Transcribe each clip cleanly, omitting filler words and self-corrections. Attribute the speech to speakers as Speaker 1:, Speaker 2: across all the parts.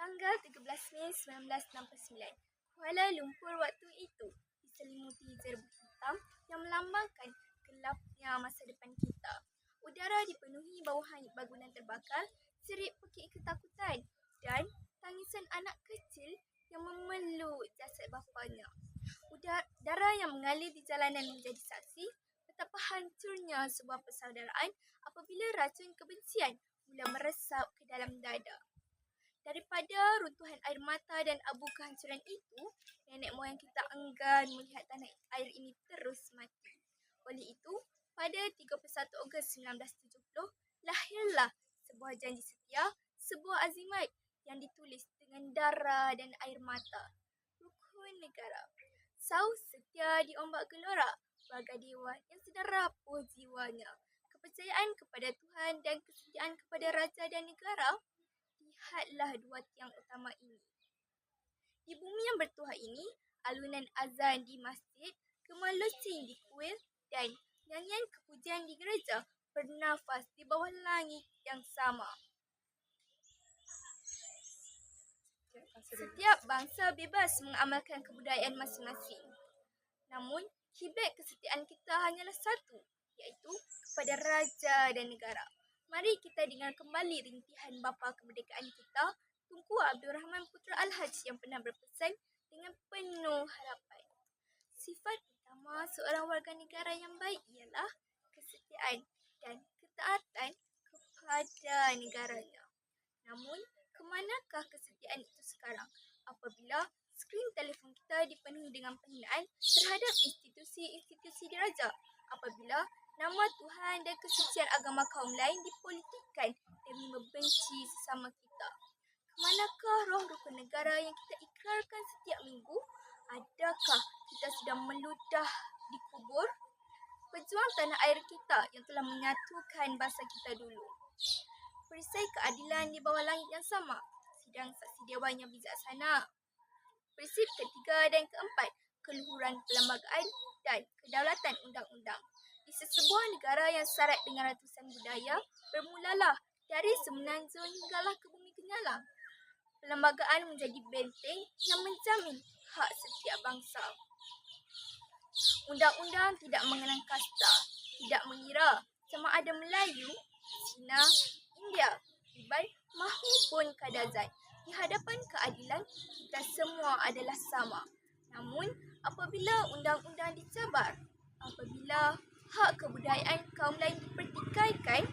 Speaker 1: Tanggal 13 Mei 1969, Kuala Lumpur waktu itu diselimuti jerbu hitam yang melambangkan gelapnya masa depan kita. Udara dipenuhi bau hanyut bangunan terbakar, serik pekik ketakutan dan tangisan anak kecil yang memeluk jasad bapanya. Darah yang mengalir di jalanan menjadi saksi betapa hancurnya sebuah persaudaraan apabila racun kebencian mula meresap ke dalam dada. Daripada runtuhan air mata dan abu kehancuran itu, nenek moyang kita enggan melihat tanah air ini terus mati. Oleh itu, pada 31 Ogos 1970, lahirlah sebuah janji setia, sebuah azimat yang ditulis dengan darah dan air mata. Rukun negara. Saus setia diombak gelora, bagai dewa yang sedang rapuh jiwanya. Kepercayaan kepada Tuhan dan kesetiaan kepada raja dan negara. Lihatlah dua tiang utama ini. Di bumi yang bertuah ini, alunan azan di masjid, gemar loceng di kuil dan nyanyian kepujian di gereja bernafas di bawah langit yang sama. Setiap bangsa bebas mengamalkan kebudayaan masing-masing. Namun, kiblat kesetiaan kita hanyalah satu, iaitu kepada raja dan negara. Mari kita dengar kembali rintihan bapa kemerdekaan kita, Tunku Abdul Rahman Putra Al-Haj yang pernah berpesan dengan penuh harapan. Sifat utama seorang warga negara yang baik ialah kesetiaan dan ketaatan kepada negaranya. Namun, kemanakah kesetiaan itu sekarang apabila skrin telefon kita dipenuhi dengan penghinaan terhadap institusi-institusi diraja, apabila nama Tuhan dan kesucian agama kaum lain dipolitikkan demi membenci sesama kita? Kemanakah roh rukun negara yang kita ikrarkan setiap minggu? Adakah kita sudah meludah di kubur? Pejuang tanah air kita yang telah menyatukan bangsa kita dulu. Perisai keadilan di bawah langit yang sama, sidang saksi dewan yang bijaksana. Prinsip ketiga dan keempat, keluhuran perlembagaan dan kedaulatan undang-undang. Di sesebuah negara yang syarat dengan ratusan budaya, bermulalah dari semenanjung hinggalah ke bumi kenyalang. Perlembagaan menjadi benteng yang menjamin hak setiap bangsa. Undang-undang tidak mengenang kasta, tidak mengira sama ada Melayu, Cina, India, Iban mahupun Kadazan. Di hadapan keadilan, kita semua adalah sama. Namun, apabila undang-undang dicabar, apabila hak kebudayaan kaum lain dipertikaikan,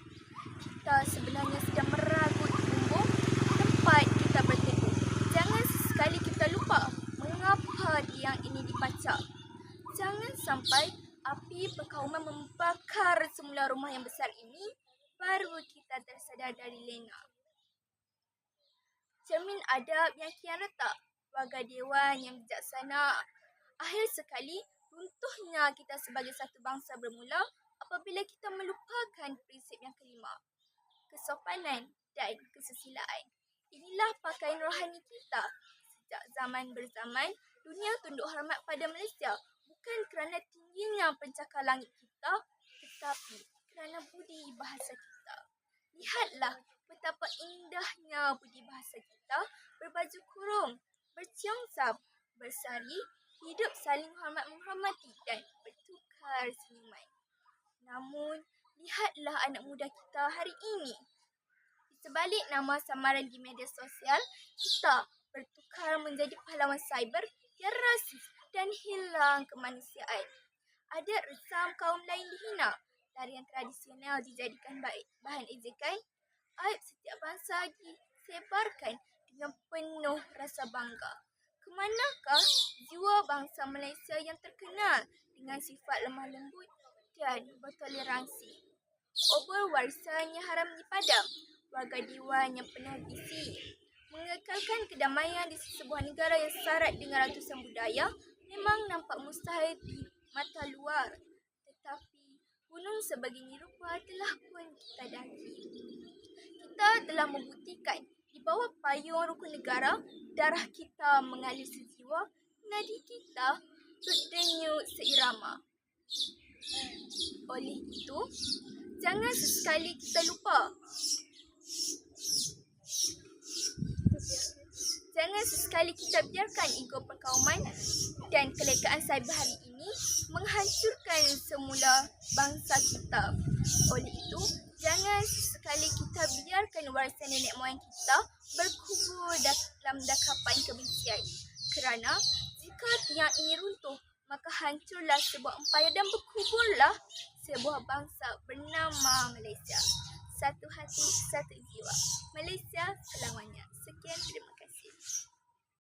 Speaker 1: kita sebenarnya sedang meragut bumbung tempat kita berteduh. Jangan sesekali kita lupa mengapa tiang ini dipacak. Jangan sampai api perkauman membakar semula rumah yang besar ini, baru kita tersedar dari lena. Cermin adab yang kian retak, warga dewan yang bijaksana. Akhir sekali, runtuhnya kita sebagai satu bangsa bermula apabila kita melupakan prinsip yang kelima, kesopanan dan kesusilaan. Inilah pakaian rohani kita. Sejak zaman berzaman, dunia tunduk hormat pada Malaysia, bukan kerana tingginya pencakar langit kita, tetapi kerana budi bahasa kita. Lihatlah betapa indahnya budi bahasa kita, berbaju kurung, berciong-sab, bersari, hidup saling hormat-menghormati dan bertukar senyuman. Namun, lihatlah anak muda kita hari ini. Di sebalik nama samaran di media sosial, kita bertukar menjadi pahlawan cyber yang rasis dan hilang kemanusiaan. Adat resam kaum lain dihina, tarian tradisional dijadikan bahan ejekan, aib setiap bangsa disebarkan dengan penuh rasa bangga. Kemanakah jiwa bangsa Malaysia yang terkenal dengan sifat lemah lembut dan bertoleransi? Obor warisan yang haram dipadam, warga dewan yang penuh isi. Mengekalkan kedamaian di sebuah negara yang syarat dengan ratusan budaya memang nampak mustahil di mata luar. Tetapi gunung sebegini rupa telah pun kita daki. Kita telah membuktikan di bawah payung rukun negara, darah kita mengalir sejiwa, nadi kita berdenyut seirama. Oleh itu, jangan sesekali kita lupa jangan sesekali kita biarkan ego perkauman dan kelekaan cyber hari ini menghancurkan semula bangsa kita. Oleh itu, jangan sesekali kita biarkan warisan nenek moyang kita berkubur dalam dakapan kebencian. Kerana jika tiang ini runtuh, maka hancurlah sebuah empayar dan berkuburlah sebuah bangsa bernama Malaysia. Satu hati, satu jiwa. Malaysia selamanya. Sekian, terima kasih.